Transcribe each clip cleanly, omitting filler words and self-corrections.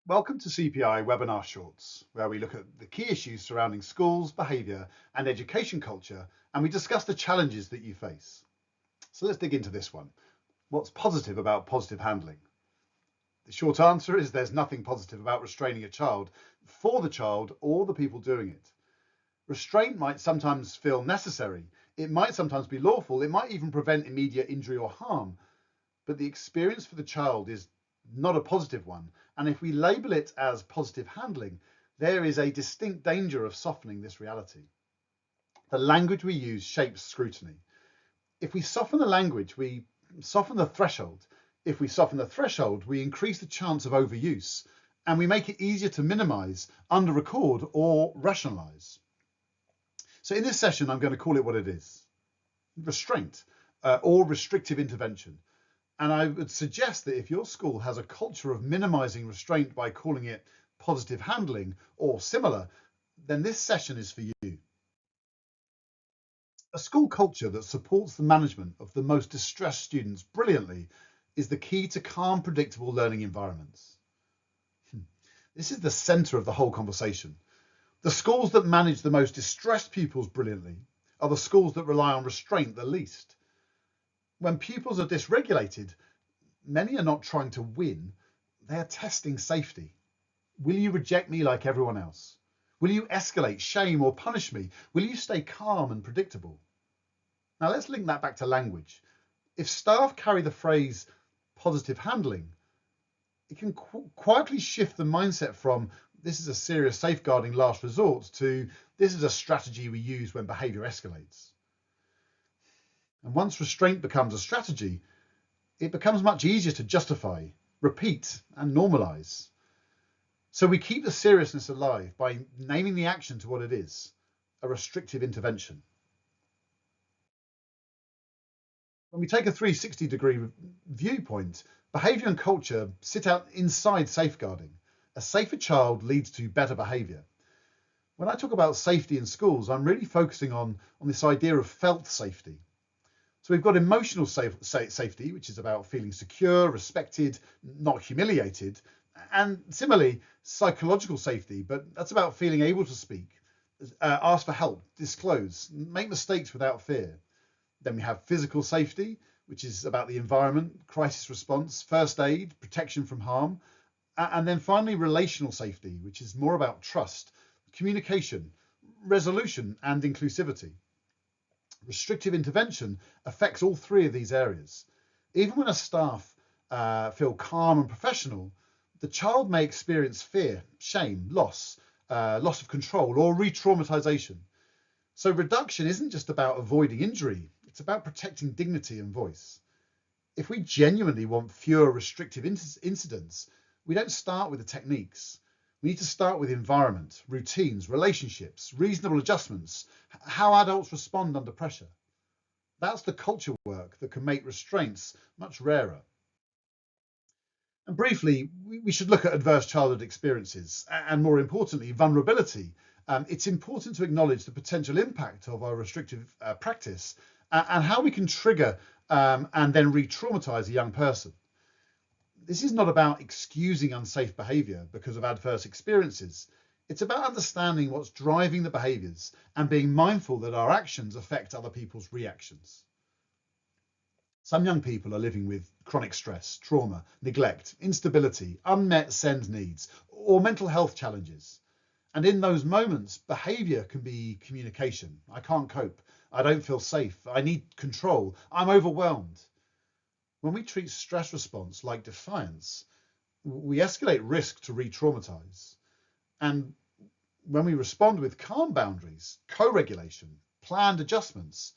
Welcome to CPI Webinar Shorts, where we look at the key issues surrounding schools, behaviour and education culture, and we discuss the challenges that you face. So let's dig into this one. What's positive about positive handling? The short answer is there's nothing positive about restraining a child for the child or the people doing it. Restraint might sometimes feel necessary. It might sometimes be lawful. It might even prevent immediate injury or harm. But the experience for the child is not a positive one. And if we label it as positive handling, there is a distinct danger of softening this reality. The language we use shapes scrutiny. If we soften the language, we soften the threshold. If we soften the threshold, we increase the chance of overuse, and we make it easier to minimize, under-record, or rationalize. So in this session, I'm going to call it what it is: restraint or restrictive intervention. And I would suggest that if your school has a culture of minimizing restraint by calling it positive handling or similar, then this session is for you. A school culture that supports the management of the most distressed students brilliantly is the key to calm, predictable learning environments. This is the center of the whole conversation. The schools that manage the most distressed pupils brilliantly are the schools that rely on restraint the least. When pupils are dysregulated, many are not trying to win, they are testing safety. Will you reject me like everyone else? Will you escalate, shame, or punish me? Will you stay calm and predictable? Now let's link that back to language. If staff carry the phrase positive handling, it can quietly shift the mindset from this is a serious safeguarding last resort to this is a strategy we use when behaviour escalates. And once restraint becomes a strategy, it becomes much easier to justify, repeat, and normalise. So we keep the seriousness alive by naming the action to what it is: a restrictive intervention. When we take a 360-degree viewpoint, behaviour and culture sit out inside safeguarding. A safer child leads to better behaviour. When I talk about safety in schools, I'm really focusing on this idea of felt safety. So we've got emotional safety, which is about feeling secure, respected, not humiliated. And similarly, psychological safety, but that's about feeling able to speak, ask for help, disclose, make mistakes without fear. Then we have physical safety, which is about the environment, crisis response, first aid, protection from harm. And then finally, relational safety, which is more about trust, communication, resolution, and inclusivity. Restrictive intervention affects all three of these areas. Even when a staff feel calm and professional, the child may experience fear, shame, loss of control, or re-traumatization. So reduction isn't just about avoiding injury, it's about protecting dignity and voice. If we genuinely want fewer restrictive incidents, we don't start with the techniques. We need to start with environment, routines, relationships, reasonable adjustments, how adults respond under pressure. That's the culture work that can make restraints much rarer. And briefly, we should look at adverse childhood experiences and, more importantly, vulnerability. It's important to acknowledge the potential impact of our restrictive practice and how we can trigger and then re-traumatize a young person. This is not about excusing unsafe behaviour because of adverse experiences. It's about understanding what's driving the behaviours and being mindful that our actions affect other people's reactions. Some young people are living with chronic stress, trauma, neglect, instability, unmet SEND needs, or mental health challenges. And in those moments, behaviour can be communication. I can't cope. I don't feel safe. I need control. I'm overwhelmed. When we treat stress response like defiance, we escalate risk to re-traumatize. And when we respond with calm boundaries, co-regulation, planned adjustments,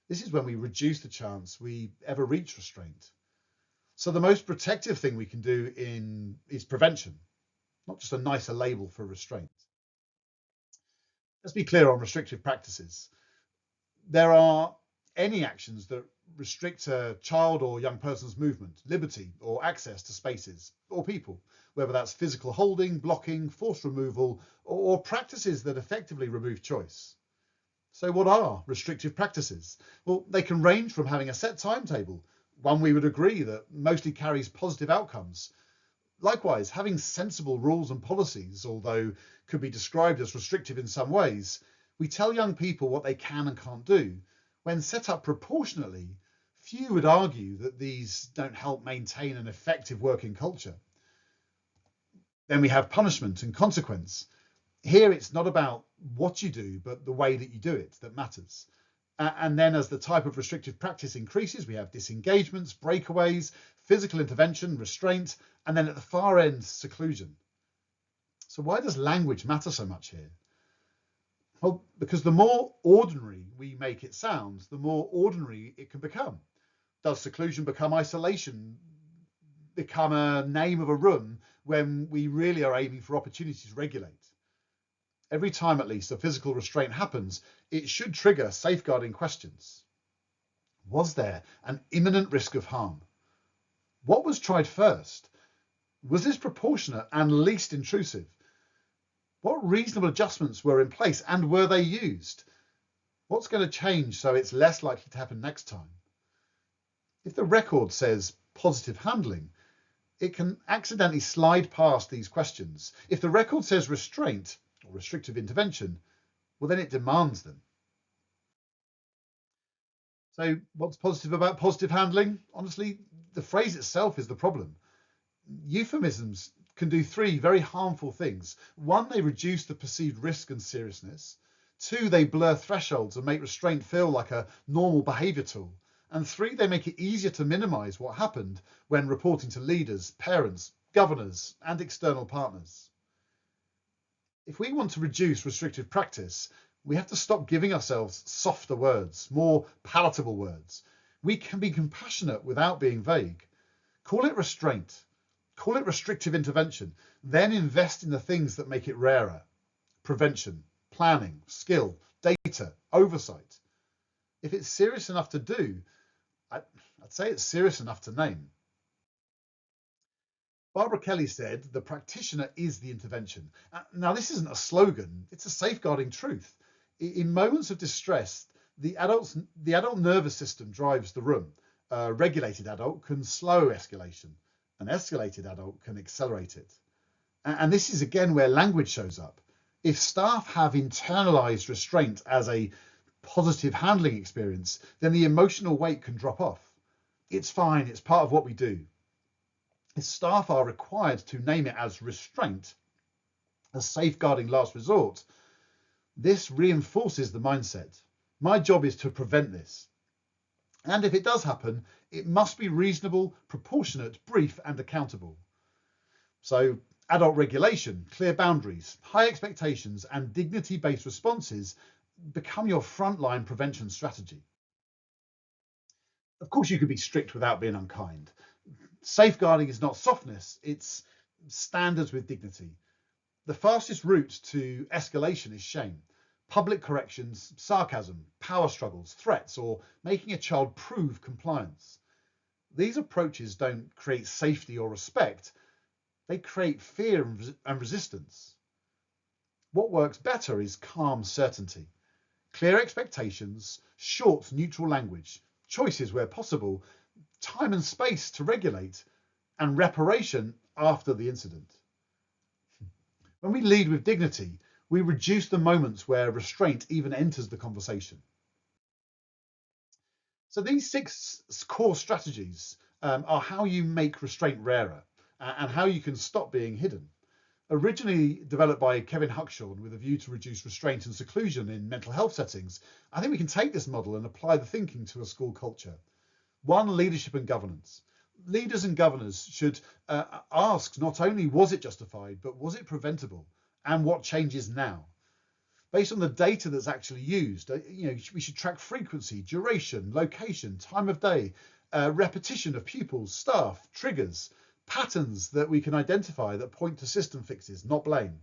this is when we reduce the chance we ever reach restraint. So the most protective thing we can do is prevention, not just a nicer label for restraint. Let's be clear on restrictive practices. There are any actions that restrict a child or young person's movement, liberty, or access to spaces or people, whether that's physical holding, blocking, forced removal, or practices that effectively remove choice. So what are restrictive practices? Well, they can range from having a set timetable, one we would agree that mostly carries positive outcomes, Likewise, having sensible rules and policies, although could be described as restrictive in some ways, we tell young people what they can and can't do. When set up proportionately, few would argue that these don't help maintain an effective working culture. Then we have punishment and consequence. Here it's not about what you do, but the way that you do it that matters. And then as the type of restrictive practice increases, we have disengagements, breakaways, physical intervention, restraint, and then at the far end, seclusion. So why does language matter so much here? Well, because the more ordinary we make it sound, the more ordinary it can become. Does seclusion become isolation, become a name of a room when we really are aiming for opportunities to regulate? Every time, at least, a physical restraint happens, it should trigger safeguarding questions. Was there an imminent risk of harm? What was tried first? Was this proportionate and least intrusive? What reasonable adjustments were in place and were they used? What's going to change so it's less likely to happen next time? If the record says positive handling, it can accidentally slide past these questions. If the record says restraint, or restrictive intervention, well, then it demands them. So what's positive about positive handling? Honestly, the phrase itself is the problem. Euphemisms can do three very harmful things. One, they reduce the perceived risk and seriousness. Two, they blur thresholds and make restraint feel like a normal behaviour tool. And three, they make it easier to minimise what happened when reporting to leaders, parents, governors, and external partners. If we want to reduce restrictive practice, we have to stop giving ourselves softer words, more palatable words. We can be compassionate without being vague. Call it restraint, call it restrictive intervention, then invest in the things that make it rarer. Prevention, planning, skill, data, oversight. If it's serious enough to do, I'd say it's serious enough to name. Barbara Kelly said, the practitioner is the intervention. Now, this isn't a slogan, it's a safeguarding truth. In moments of distress, the adult nervous system drives the room. A regulated adult can slow escalation. An escalated adult can accelerate it. And this is again where language shows up. If staff have internalized restraint as a positive handling experience, then the emotional weight can drop off. It's fine, it's part of what we do. If staff are required to name it as restraint, a safeguarding last resort, this reinforces the mindset. My job is to prevent this. And if it does happen, it must be reasonable, proportionate, brief, and accountable. So adult regulation, clear boundaries, high expectations, and dignity-based responses become your frontline prevention strategy. Of course, you can be strict without being unkind. Safeguarding is not softness, it's standards with dignity. The fastest route to escalation is shame. Public corrections, sarcasm, power struggles, threats, or making a child prove compliance. These approaches don't create safety or respect, they create fear and resistance. What works better is calm certainty, clear expectations, short neutral language, choices where possible, time and space to regulate, and reparation after the incident. When we lead with dignity, we reduce the moments where restraint even enters the conversation. So these 6 core strategies are how you make restraint rarer and how you can stop being hidden. Originally developed by Kevin Huckshorn with a view to reduce restraint and seclusion in mental health settings, I think we can take this model and apply the thinking to a school culture. 1, leadership and governance. Leaders and governors should ask not only was it justified, but was it preventable, and what changes now? Based on the data that's actually used, we should track frequency, duration, location, time of day, repetition of pupils, staff, triggers, patterns that we can identify that point to system fixes, not blame.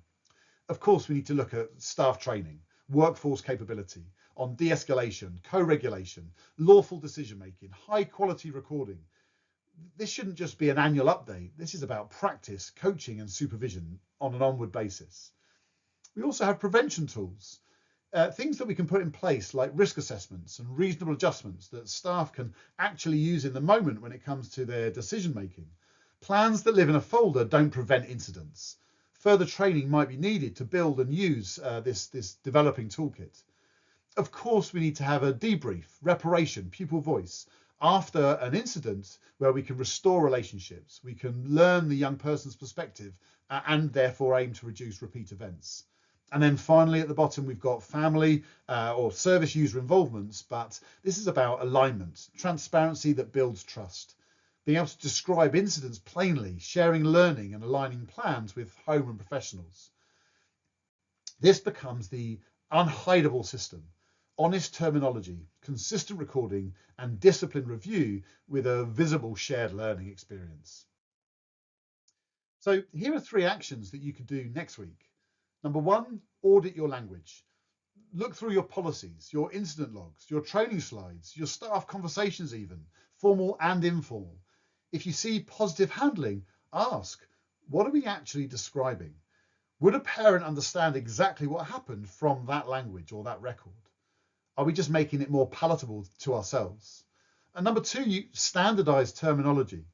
Of course, we need to look at staff training, workforce capability, on de-escalation, co-regulation, lawful decision-making, high-quality recording. This shouldn't just be an annual update. This is about practice, coaching and supervision on an onward basis. We also have prevention tools, things that we can put in place like risk assessments and reasonable adjustments that staff can actually use in the moment when it comes to their decision-making. Plans that live in a folder don't prevent incidents. Further training might be needed to build and use this developing toolkit. Of course, we need to have a debrief, reparation, pupil voice after an incident where we can restore relationships. We can learn the young person's perspective and therefore aim to reduce repeat events. And then finally, at the bottom, we've got family or service user involvements, but this is about alignment, transparency that builds trust, being able to describe incidents plainly, sharing learning and aligning plans with home and professionals. This becomes the unhideable system, honest terminology, consistent recording, and disciplined review with a visible shared learning experience. So here are 3 actions that you could do next week. Number 1, audit your language. Look through your policies, your incident logs, your training slides, your staff conversations even, formal and informal. If you see positive handling, ask, what are we actually describing? Would a parent understand exactly what happened from that language or that record? Are we just making it more palatable to ourselves? And number 2, you standardize terminology.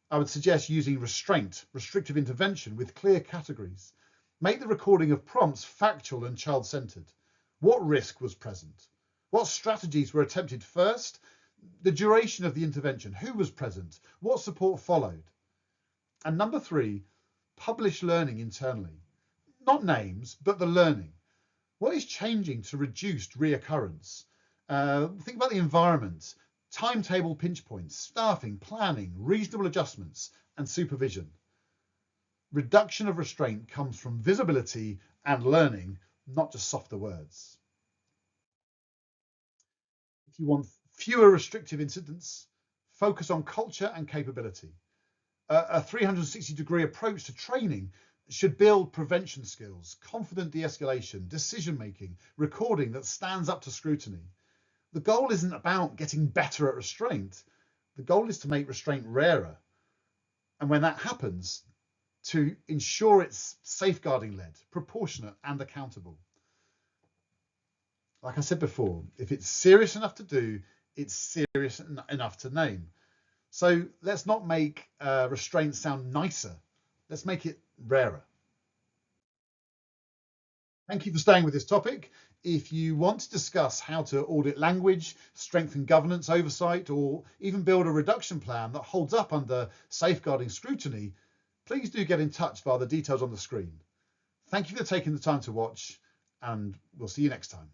I would suggest using restraint, restrictive intervention with clear categories. Make the recording of prompts factual and child-centered. What risk was present? What strategies were attempted first? The duration of the intervention, who was present? What support followed? And number 3, publish learning internally. Not names, but the learning. What is changing to reduce reoccurrence? Think about the environment, timetable pinch points, staffing, planning, reasonable adjustments, and supervision. Reduction of restraint comes from visibility and learning, not just softer words. If you want fewer restrictive incidents, focus on culture and capability. A 360-degree approach to training should build prevention skills, confident de-escalation, decision-making, recording that stands up to scrutiny. The goal isn't about getting better at restraint. The goal is to make restraint rarer. And when that happens, to ensure it's safeguarding-led, proportionate and accountable. Like I said before, if it's serious enough to do, it's serious enough to name. So let's not make restraint sound nicer. Let's make it rarer. Thank you for staying with this topic. If you want to discuss how to audit language, strengthen governance oversight, or even build a reduction plan that holds up under safeguarding scrutiny, please do get in touch via the details on the screen. Thank you for taking the time to watch, and we'll see you next time.